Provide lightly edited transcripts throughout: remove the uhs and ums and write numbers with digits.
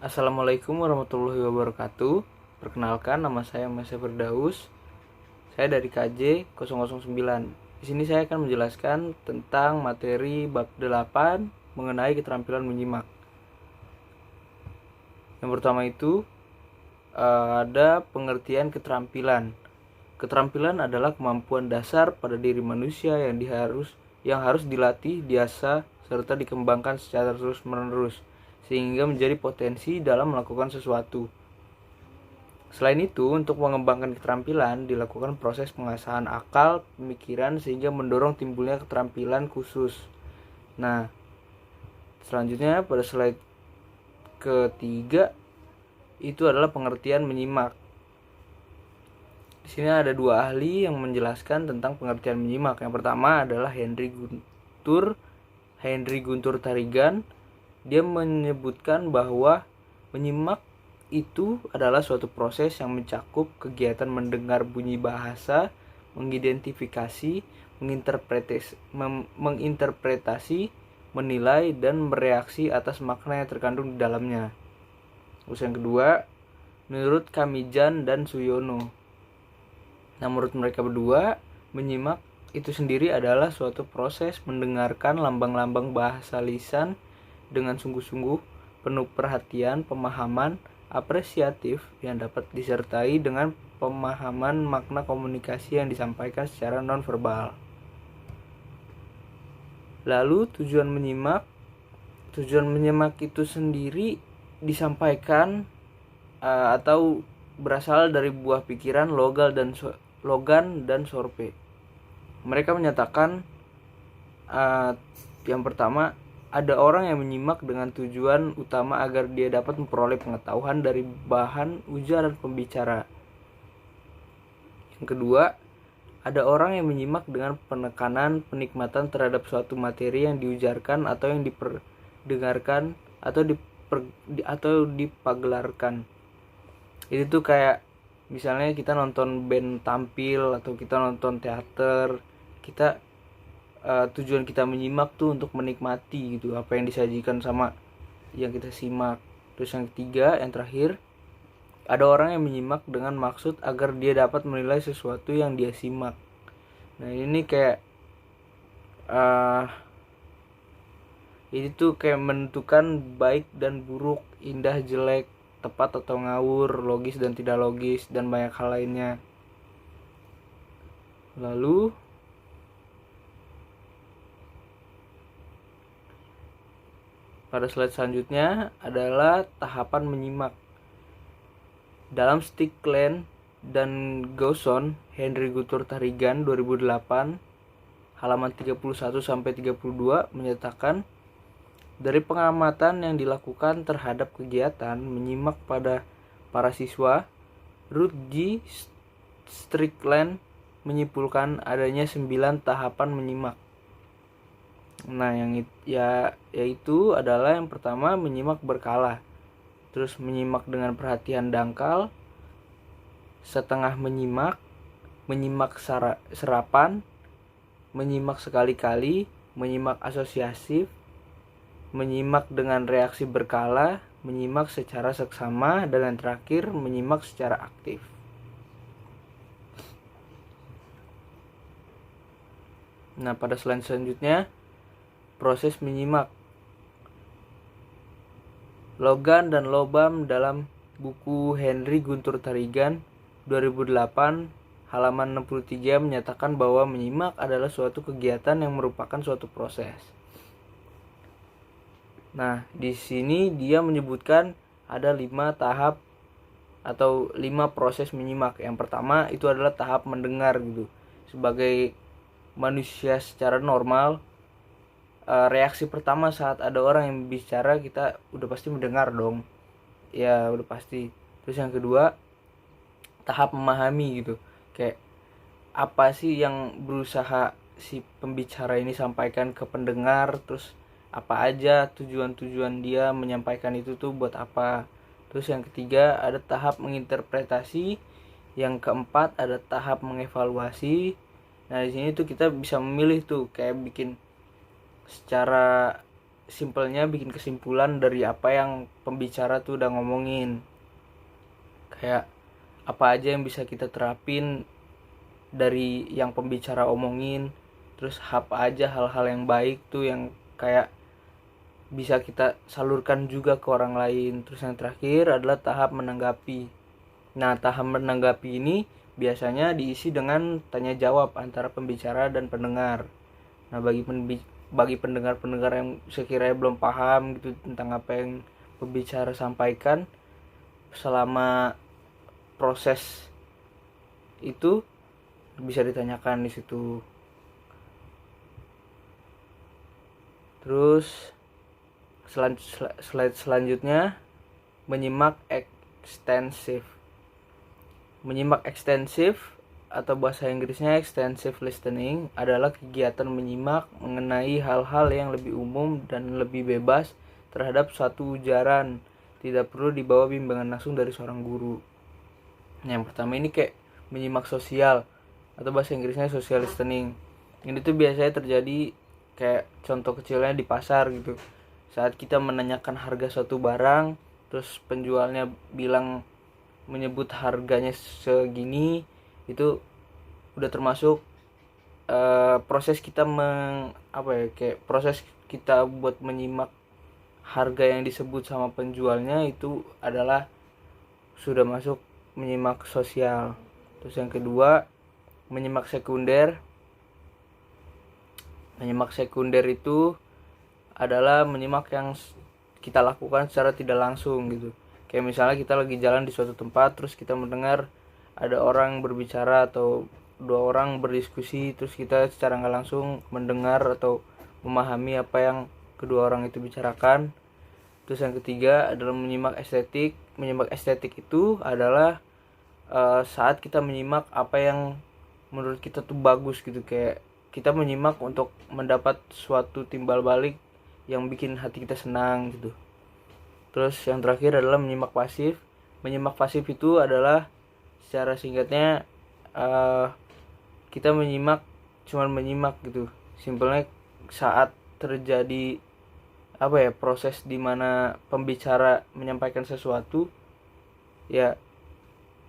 Assalamualaikum warahmatullahi wabarakatuh. Perkenalkan, nama saya Mas Firdaus. Saya dari KJ 009. Di sini saya akan menjelaskan tentang materi bab 8 mengenai keterampilan menyimak. Yang pertama itu ada pengertian keterampilan. Keterampilan adalah kemampuan dasar pada diri manusia yang harus dilatih, diasah, serta dikembangkan secara terus-menerus sehingga menjadi potensi dalam melakukan sesuatu. Selain itu, untuk mengembangkan keterampilan dilakukan proses pengasahan akal, pemikiran sehingga mendorong timbulnya keterampilan khusus. Nah, selanjutnya pada slide ketiga itu adalah pengertian menyimak. Di sini ada dua ahli yang menjelaskan tentang pengertian menyimak. Yang pertama adalah Henry Guntur Tarigan. Dia menyebutkan bahwa menyimak itu adalah suatu proses yang mencakup kegiatan mendengar bunyi bahasa, mengidentifikasi, menginterpretasi, menilai, dan bereaksi atas makna yang terkandung di dalamnya. Terus yang kedua, menurut Kamijan dan Suyono. Nah, menurut mereka berdua, menyimak itu sendiri adalah suatu proses mendengarkan lambang-lambang bahasa lisan dengan sungguh-sungguh, penuh perhatian, pemahaman, apresiatif yang dapat disertai dengan pemahaman makna komunikasi yang disampaikan secara nonverbal. Lalu tujuan menyimak itu sendiri disampaikan atau berasal dari buah pikiran Logan dan Sorpe. Mereka menyatakan yang pertama, ada orang yang menyimak dengan tujuan utama agar dia dapat memperoleh pengetahuan dari bahan ujaran pembicara. Yang kedua, ada orang yang menyimak dengan penekanan penikmatan terhadap suatu materi yang diujarkan atau yang diperdengarkan atau dipagelarkan. Itu tuh kayak misalnya kita nonton band tampil atau kita nonton teater, kita tujuan kita menyimak tuh untuk menikmati gitu apa yang disajikan sama yang kita simak. Terus yang ketiga, yang terakhir, ada orang yang menyimak dengan maksud agar dia dapat menilai sesuatu yang dia simak. Nah, ini kayak ini tuh kayak menentukan baik dan buruk, indah jelek, tepat atau ngawur, logis dan tidak logis, dan banyak hal lainnya. Lalu pada slide selanjutnya adalah tahapan menyimak. Dalam Stickland dan Gauson, Henry Guntur Tarigan 2008 halaman 31 sampai 32 menyatakan, dari pengamatan yang dilakukan terhadap kegiatan menyimak pada para siswa, Ruth G. Strickland menyimpulkan adanya 9 tahapan menyimak. Nah, yaitu adalah yang pertama, menyimak berkala. Terus menyimak dengan perhatian dangkal, setengah menyimak, menyimak serapan, menyimak sekali-kali, menyimak asosiatif, menyimak dengan reaksi berkala, menyimak secara seksama, dan yang terakhir menyimak secara aktif. Nah, pada slide selanjutnya, proses menyimak. Logan dan Lobam dalam buku Henry Guntur Tarigan 2008 halaman 63 menyatakan bahwa menyimak adalah suatu kegiatan yang merupakan suatu proses. Nah, di sini dia menyebutkan ada 5 tahap atau 5 proses menyimak. Yang pertama itu adalah tahap mendengar gitu. Sebagai manusia secara normal, reaksi pertama saat ada orang yang bicara, kita udah pasti mendengar dong. Ya, udah pasti. Terus yang kedua, tahap memahami gitu. Kayak apa sih yang berusaha si pembicara ini sampaikan ke pendengar, terus apa aja tujuan dia menyampaikan itu tuh buat apa. Terus yang ketiga ada tahap menginterpretasi, yang keempat ada tahap mengevaluasi. Nah, di sini tuh kita bisa memilih tuh kayak bikin secara simpelnya bikin kesimpulan dari apa yang pembicara tuh udah ngomongin. Kayak apa aja yang bisa kita terapin dari yang pembicara omongin, terus apa aja hal-hal yang baik tuh yang kayak bisa kita salurkan juga ke orang lain. Terus yang terakhir adalah tahap menanggapi. Nah, tahap menanggapi ini biasanya diisi dengan tanya jawab antara pembicara dan pendengar. Nah, bagi pendengar-pendengar yang sekiranya belum paham gitu tentang apa yang pembicara sampaikan selama proses itu, bisa ditanyakan di situ. Terus slide selanjutnya, menyimak ekstensif. Menyimak ekstensif atau bahasa Inggrisnya extensive listening adalah kegiatan menyimak mengenai hal-hal yang lebih umum dan lebih bebas terhadap suatu ujaran, tidak perlu dibawa bimbingan langsung dari seorang guru. Nah, yang pertama ini kayak menyimak sosial atau bahasa Inggrisnya social listening. Ini tuh biasanya terjadi kayak contoh kecilnya di pasar gitu. Saat kita menanyakan harga suatu barang, terus penjualnya bilang menyebut harganya segini, itu udah termasuk proses kita kayak proses kita buat menyimak harga yang disebut sama penjualnya itu adalah sudah masuk menyimak sosial. Terus yang kedua, menyimak sekunder. Menyimak sekunder itu adalah menyimak yang kita lakukan secara tidak langsung gitu. Kayak misalnya kita lagi jalan di suatu tempat, terus kita mendengar ada orang berbicara atau dua orang berdiskusi, terus kita secara nggak langsung mendengar atau memahami apa yang kedua orang itu bicarakan. Terus yang ketiga adalah menyimak estetik. Menyimak estetik itu adalah saat kita menyimak apa yang menurut kita tuh bagus gitu, kayak kita menyimak untuk mendapat suatu timbal balik yang bikin hati kita senang gitu. Terus yang terakhir adalah menyimak pasif. Menyimak pasif itu adalah secara singkatnya kita menyimak, cuman menyimak gitu. Simpelnya saat terjadi proses dimana pembicara menyampaikan sesuatu, ya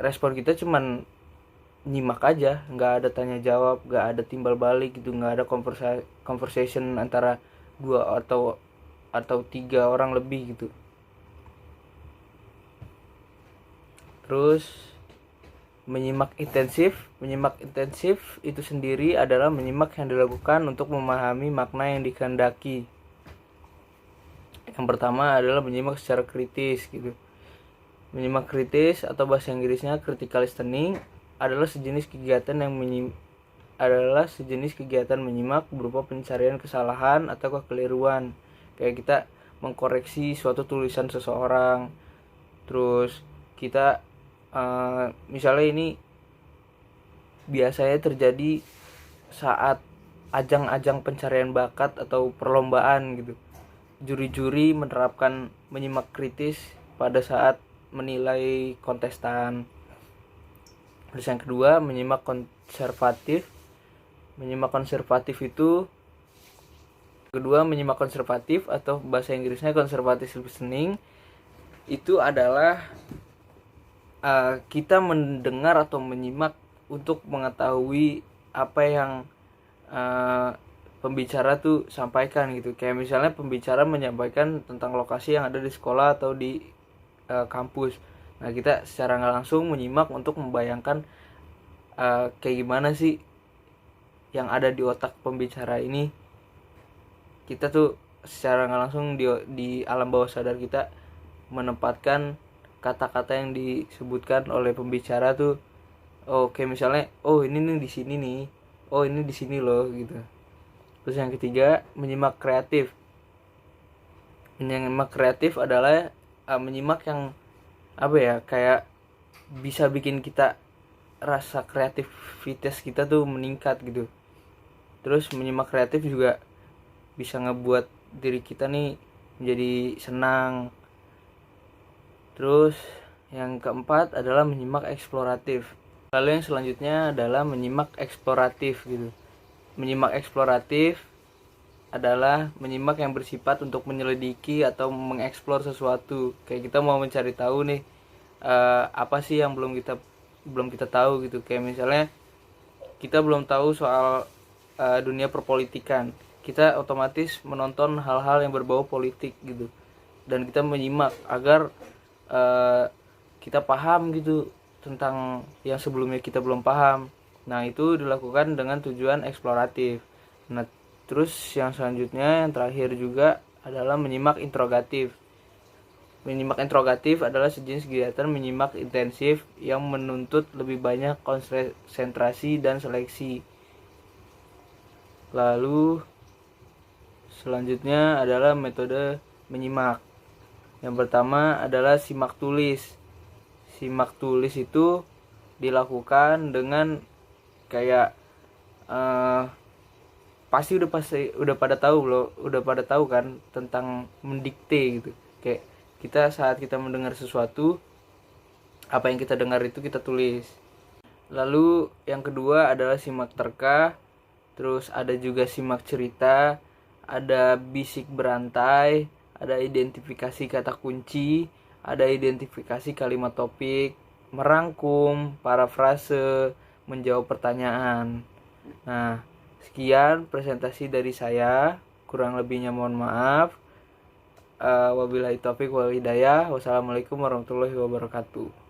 respon kita cuman nyimak aja, nggak ada tanya jawab, nggak ada timbal balik gitu, nggak ada conversation antara dua atau tiga orang lebih gitu. Terus menyimak intensif itu sendiri adalah menyimak yang dilakukan untuk memahami makna yang dikehendaki. Yang pertama adalah menyimak secara kritis gitu. Menyimak kritis atau bahasa Inggrisnya critical listening adalah sejenis kegiatan menyimak berupa pencarian kesalahan atau kekeliruan. Kayak kita mengkoreksi suatu tulisan seseorang. Terus kita misalnya ini biasanya terjadi saat ajang-ajang pencarian bakat atau perlombaan gitu. Juri-juri menerapkan menyimak kritis pada saat menilai kontestan. Terus yang kedua, menyimak konservatif. Menyimak konservatif atau bahasa Inggrisnya conservative listening itu adalah kita mendengar atau menyimak untuk mengetahui apa yang pembicara tuh sampaikan gitu. Kayak misalnya pembicara menyampaikan tentang lokasi yang ada di sekolah atau di kampus. Nah, kita secara nggak langsung menyimak untuk membayangkan kayak gimana sih yang ada di otak pembicara ini. Kita tuh secara nggak langsung di alam bawah sadar kita menempatkan kata-kata yang disebutkan oleh pembicara tuh. Kayak misalnya, ini nih di sini nih, ini di sini loh gitu. Terus yang ketiga, menyimak kreatif. Menyimak kreatif adalah menyimak yang kayak bisa bikin kita rasa kreativitas kita tuh meningkat gitu. Terus menyimak kreatif juga bisa ngebuat diri kita nih menjadi senang. Terus yang keempat adalah menyimak eksploratif. Lalu yang selanjutnya adalah menyimak eksploratif gitu. Menyimak eksploratif adalah menyimak yang bersifat untuk menyelidiki atau mengeksplor sesuatu. Kayak kita mau mencari tahu nih, apa sih yang belum kita tahu gitu. Kayak misalnya kita belum tahu soal dunia perpolitikan, kita otomatis menonton hal-hal yang berbau politik gitu, dan kita menyimak agar kita paham gitu tentang yang sebelumnya kita belum paham. Nah, itu dilakukan dengan tujuan eksploratif. Nah, terus yang selanjutnya, yang terakhir juga adalah menyimak interogatif. Menyimak interogatif adalah sejenis kegiatan menyimak intensif yang menuntut lebih banyak konsentrasi dan seleksi. Lalu selanjutnya adalah metode menyimak. Yang pertama adalah simak tulis. Simak tulis itu dilakukan dengan kayak pasti udah pada tahu loh, udah pada tahu kan tentang mendikte gitu. Kayak kita saat kita mendengar sesuatu, apa yang kita dengar itu kita tulis. Lalu yang kedua adalah simak terka, terus ada juga simak cerita, ada bisik berantai, ada identifikasi kata kunci, ada identifikasi kalimat topik, merangkum, parafrase, menjawab pertanyaan. Nah, sekian presentasi dari saya, kurang lebihnya mohon maaf. Wabillahi taufiq wal hidayah. Wassalamualaikum warahmatullahi wabarakatuh.